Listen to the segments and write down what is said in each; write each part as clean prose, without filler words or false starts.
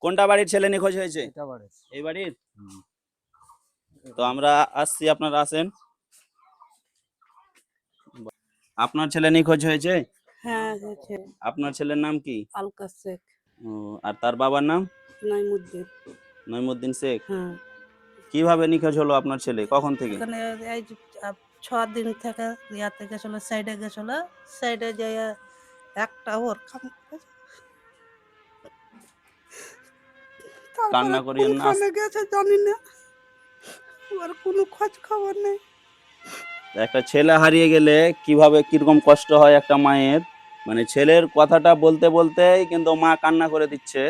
কোনটা বাড়ির ছেলে নিখোঁজ হয়েছে? এটা বাড়ি। এই বাড়ির। তো আমরা আসছি, আপনারা আসেন। আপনার ছেলে নিখোঁজ হয়েছে? হ্যাঁ হয়েছে। আপনার ছেলের নাম কি? আলকা শেখ। ও, আর তার বাবার নাম? নাইমুদ্দিন। নইমুদ্দিন শেখ। হ্যাঁ। কিভাবে নিখোঁজ হলো আপনার ছেলে, কখন থেকে? এখানে এই যে 6 দিন থেকে ইয়াতে গেছিল, সাইডে গেছিল, সাইডে যাই একটা ওর কান্না করিয়েন না। কোনখানে গেছে জানি না, ওর কোনো খোঁজ খবর নেই। একটা ছেলে হারিয়ে গেলে কিভাবে কিরকম কষ্ট হয় একটা মায়ের, মানে ছেলের কথাটা বলতে বলতেই কিন্তু মা কান্না করে দিচ্ছে।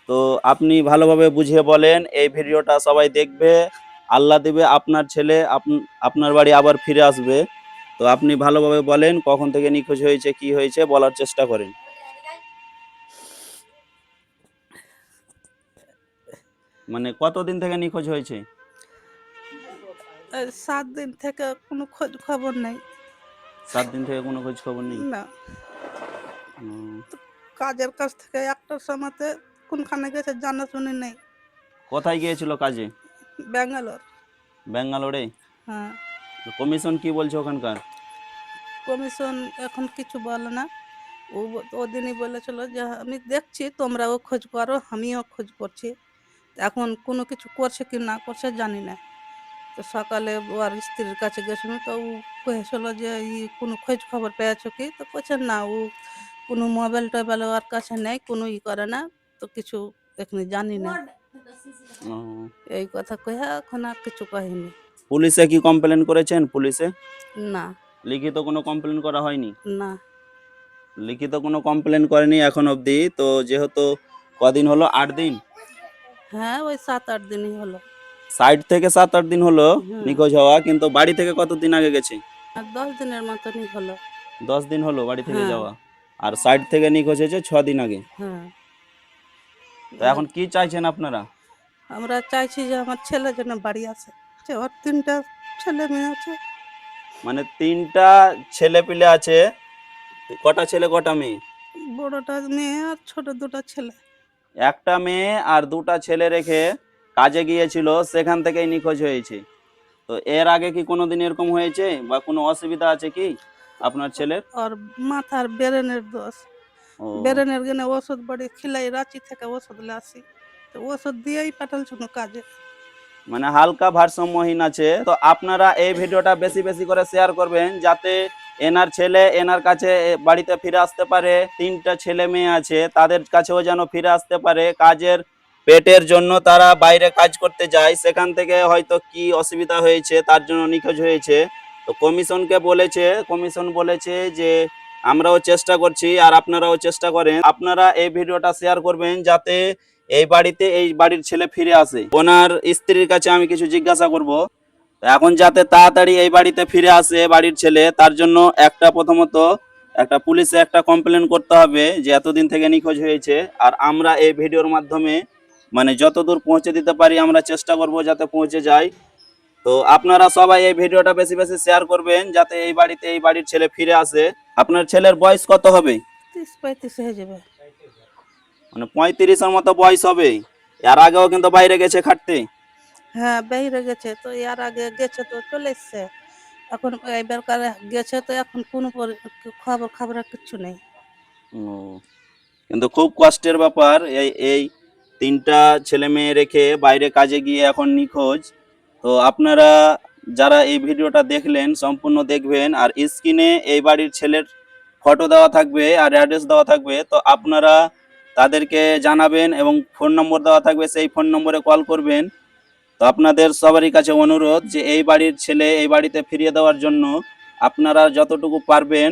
তো আপনি ভালোভাবে বুঝিয়ে বলেন, এই ভিডিওটা সবাই দেখবে, আল্লাহ দিবে আপনার ছেলে আপনার বাড়ি আবার ফিরে আসবে। তো আপনি ভালোভাবে বলেন কখন থেকে নিখোঁজ হয়েছে, কি হয়েছে বলার চেষ্টা করেন। মানে কতদিন থেকে নিখোঁজ হয়েছে? 7 দিন থেকে কোনো খোঁজ খবর নেই। 7 দিন থেকে কোনো খোঁজ খবর নেই। না, উম, কাজের কাছ থেকে একটার সময়তে কোনখানে গেছে জানাশুনি নেই। কোথায় গিয়েছিল কাজে? ব্যাঙ্গালোর। ব্যাঙ্গালোরে। হ্যাঁ। কমিশন কি বলছে ওখানকার? কমিশন এখন কিছু বলে না। ওদিনই বলেছিল যে আমি দেখছি, তোমরাও খোঁজ করো, আমিও খোঁজ করছি। এখন কোনো কিছু করছে কি না করছে জানি না। তো সকালে ওর স্ত্রীর কাছে গেছিল, তো ও কহেছিল যে কোনো খোঁজ খবর পেয়েছো কি? তো বলছে না, ও কোনো মোবাইল টোবাইল ওর কাছে নেই, কোনো করে না, তো কিছু এখানে জানি না। ও, এই কথা কহে এখন আর কিছু কহেনি। পুলিশে কি কমপ্লেন করেছেন? পুলিশে না। লিখিত কোনো কমপ্লেন করা হয়নি? না। লিখিত কোনো কমপ্লেন করেনি এখন অবধি। তো যেহেতু কদিন হলো, 8 দিন, হ্যাঁ, ওই 7-8 দিনই হলো। সাইড থেকে 7-8 দিন হলো হুম। নিখোঁজ হওয়া, কিন্তু বাড়ি থেকে কতদিন আগে গেছে? আর 10 দিনের মতনই হলো। 10 দিন হলো বাড়ি থেকে হ্যাঁ। যাওয়া, আর সাইড থেকে নিখোঁজ হয়েছে 6 দিন আগে। হ্যাঁ। তো এখন কি চাইছেন আপনারা? আমরা চাইছি যে আমার ছেলে যেন বাড়ি আসে। ওর 3টা ছেলে মেয়ে আছে। মানে 3টা ছেলে পিলে আছে। কটা ছেলে কটা মেয়ে? বড়টা মেয়ে আর ছোট 2টা ছেলে। একটা মেয়ে আর 2টা ছেলে রেখে কাজে গিয়েছিল, সেখান থেকেই নিখোঁজ হয়েছে। তো এর আগে কি কোনোদিন এরকম হয়েছে বা কোনো অসুবিধা আছে কি আপনার ছেলের? আর মাথার ব্রেনের দোষ। ও, ব্রেনের গেনে ওষুধ বাড়ি খিলাই, রাঁচি থেকে ওষুধ লাসি, তো ওষুধ দিয়েই পাঠালছিল কাজে। মানে হালকা ভারসাম্যহীন আছে। তো আপনারা এই ভিডিওটা বেশি বেশি করে শেয়ার করবেন, যাতে এনার ছেলে এনার কাছে বাড়িতে ফিরে আসতে পারে। 3টা ছেলে মেয়ে আছে, তাদের কাছেও যেন ফিরে আসতে পারে। কাজের পেটের জন্য তারা বাইরে কাজ করতে যায়, সেখান থেকে হয়তো কি অসুবিধা হয়েছে তার জন্য নিখোঁজ হয়েছে। তো কমিশনকে বলেছে, কমিশন বলেছে যে আমরাও চেষ্টা করছি আর আপনারাও চেষ্টা করেন। আপনারা এই ভিডিওটা শেয়ার করবেন যাতে এই বাড়িতে এই বাড়ির ছেলে ফিরে আসে। ওনার স্ত্রীর কাছে আমি কিছু জিজ্ঞাসা করব। এখন যাতে তাড়াতাড়ি এই বাড়িতে ফিরে আসে বাড়ির ছেলে, তার জন্য প্রথমত একটা পুলিশে একটা কমপ্লেন করতে হবে যে এতদিন থেকে নিখোঁজ হয়েছে। আর আমরা এই ভিডিওর মাধ্যমে মানে যতদূর পৌঁছে দিতে পারি আমরা চেষ্টা করব যাতে পৌঁছে যায়। তো আপনারা সবাই এই ভিডিওটা বেশি বেশি শেয়ার করবেন যাতে এই বাড়িতে এই বাড়ির ছেলে ফিরে আসে। আপনার ছেলের বয়স কত হবে? 30-35 হয়ে যাবে। মানে 35-এর মতো বয়স হবে। এর আগেও কিন্তু বাইরে গেছে খাটতে। হ্যাঁ, বাইরে গেছে, তো এর আগে গেছে তো চলে এসছে। এখন এবার গেছে তো এখন কোনো খবর কিচ্ছু নেই। ও, কিন্তু খুব কষ্টের ব্যাপার। এই এই 3টা ছেলে মেয়ে রেখে বাইরে কাজে গিয়ে এখন নিখোঁজ। তো আপনারা যারা এই ভিডিওটা দেখলেন সম্পূর্ণ দেখবেন, আর স্ক্রিনে এই বাড়ির ছেলের ফটো দেওয়া থাকবে আর অ্যাড্রেস দেওয়া থাকবে। তো আপনারা তাদেরকে জানাবেন এবং ফোন নম্বর দেওয়া থাকবে, সেই ফোন নম্বরে কল করবেন। তো আপনাদের সবারই কাছে অনুরোধ যে এই বাড়ির ছেলে এই বাড়িতে ফিরিয়ে দেওয়ার জন্য আপনারা যতটুকু পারবেন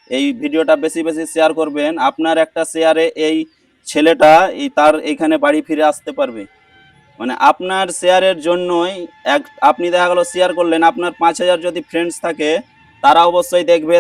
এই ভিডিওটা বেশি বেশি শেয়ার করবেন। আপনার একটা শেয়ারে এই ছেলেটা তার এখানে বাড়ি ফিরে আসতে পারবে। মানে আপনার শেয়ারের জন্যই আপনি দেখা গেল শেয়ার করলেন, আপনার 5,000 যদি ফ্রেন্ডস থাকে তারা অবশ্যই দেখবে,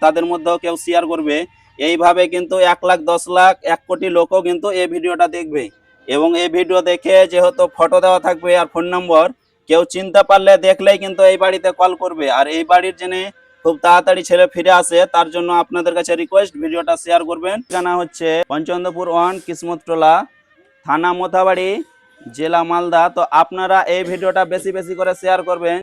তাদের মধ্যেও কেউ শেয়ার করবে। এইভাবে কিন্তু 1 লাখ 10 লাখ 1 কোটি লোকও কিন্তু এই ভিডিওটা দেখবে। এবং এই ভিডিও দেখে যেহেতু ফটো দেওয়া থাকবে আর ফোন নম্বর, কেউ চিনতে পারলে দেখলেই কিন্তু এই বাড়িতে কল করবে। আর এই বাড়ির জন্য খুব তাড়াতাড়ি ছেলে ফিরে আসে তার জন্য আপনাদের কাছে রিকোয়েস্ট ভিডিওটা শেয়ার করবেন। ঠিকানা হচ্ছে পঞ্চন্দ্রপুর 1 কিসমত টোলা, থানা মোথাবাড়ি, জেলা মালদা। তো আপনারা এই ভিডিওটা বেশি বেশি করে শেয়ার করবেন।